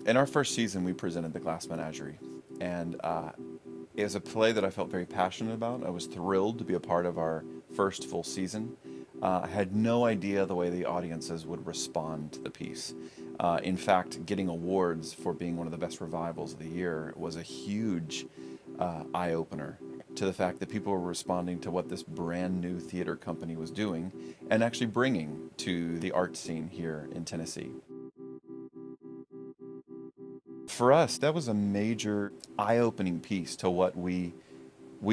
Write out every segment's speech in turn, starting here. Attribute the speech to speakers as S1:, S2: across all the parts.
S1: In our first season, we presented The Glass Menagerie, and it was a play that I felt very passionate about. I was thrilled to be a part of our first full season. I had no idea the way the audiences would respond to the piece. In fact, getting awards for being one of the best revivals of the year was a huge eye-opener to the fact that people were responding to what this brand new theater company was doing and actually bringing to the art scene here in Tennessee. For us, that was a major eye-opening piece to what we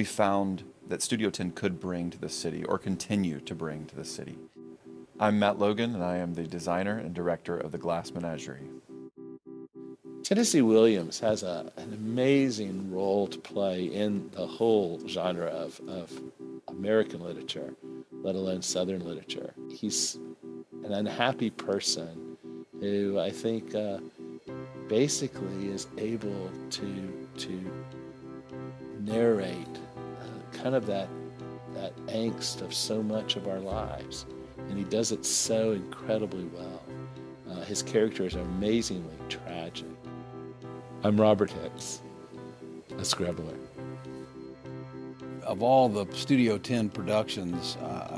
S1: found that Studio Tenn could bring to the city, or continue to bring to the city. I'm Matt Logan, and I am the designer and director of The Glass Menagerie.
S2: Tennessee Williams has an amazing role to play in the whole genre of American literature, let alone Southern literature. He's an unhappy person who I think basically is able to narrate kind of that angst of so much of our lives, and he does it so incredibly well. His characters are amazingly tragic. I'm Robert Hicks, a scribbler.
S3: Of all the Studio Tenn productions,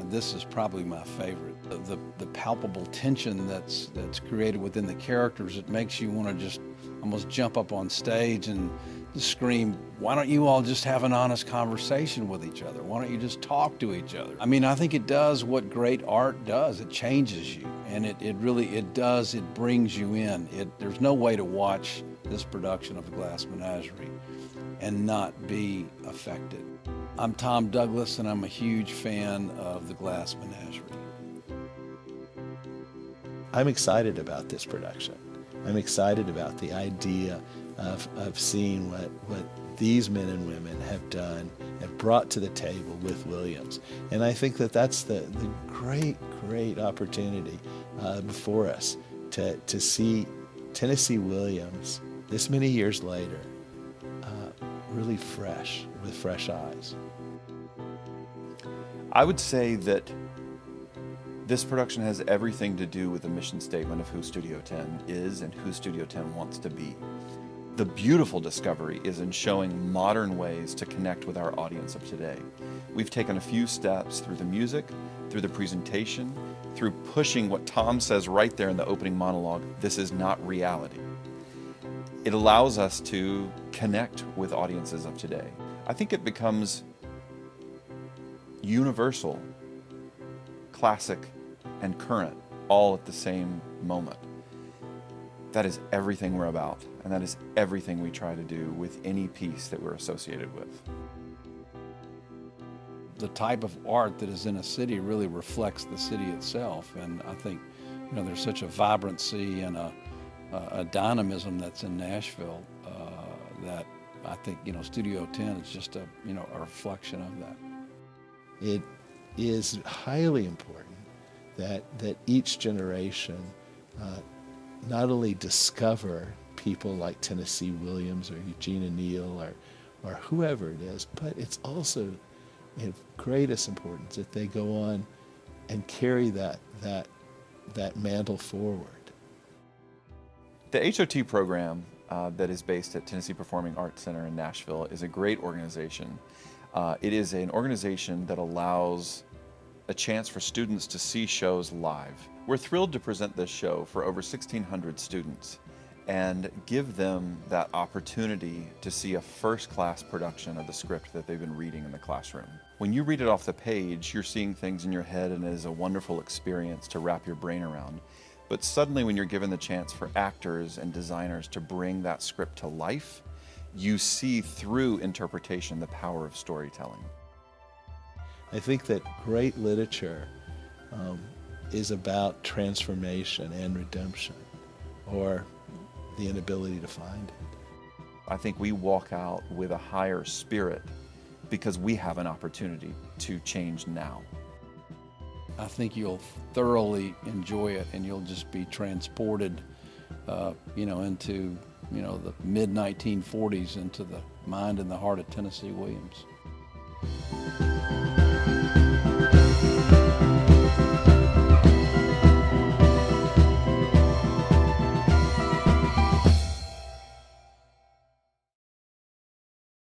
S3: this is probably my favorite. The palpable tension that's created within the characters, it makes you want to just almost jump up on stage and just scream, why don't you all just have an honest conversation with each other? Why don't you just talk to each other? I mean, I think it does what great art does. It changes you, and it really does, it brings you in. There's no way to watch this production of The Glass Menagerie and not be affected. I'm Tom Douglas, and I'm a huge fan of The Glass Menagerie.
S2: I'm excited about this production. I'm excited about the idea of seeing what these men and women have done, have brought to the table with Williams. And I think that that's the great opportunity before us to see Tennessee Williams this many years later really fresh, with fresh eyes.
S1: I would say that this production has everything to do with the mission statement of who Studio Tenn is and who Studio Tenn wants to be. The beautiful discovery is in showing modern ways to connect with our audience of today. We've taken a few steps through the music, through the presentation, through pushing what Tom says right there in the opening monologue, this is not reality. It allows us to connect with audiences of today. I think it becomes universal, classic, and current all at the same moment. That is everything we're about, and that is everything we try to do with any piece that we're associated with.
S3: The type of art that is in a city really reflects the city itself, and I think there's such a vibrancy and a dynamism that's in Nashville that I think Studio Tenn is just a reflection of that.
S2: It is highly important that each generation not only discover people like Tennessee Williams or Eugene O'Neill or whoever it is, but it's also of greatest importance that they go on and carry that mantle forward.
S1: The HOT program that is based at Tennessee Performing Arts Center in Nashville is a great organization. It is an organization that allows a chance for students to see shows live. We're thrilled to present this show for over 1,600 students and give them that opportunity to see a first-class production of the script that they've been reading in the classroom. When you read it off the page, you're seeing things in your head, and it is a wonderful experience to wrap your brain around. But suddenly when you're given the chance for actors and designers to bring that script to life, you see through interpretation the power of storytelling.
S2: I think that great literature is about transformation and redemption, or the inability to find it.
S1: I think we walk out with a higher spirit because we have an opportunity to change now.
S3: I think you'll thoroughly enjoy it, and you'll just be transported, into, the mid-1940s, into the mind and the heart of Tennessee Williams.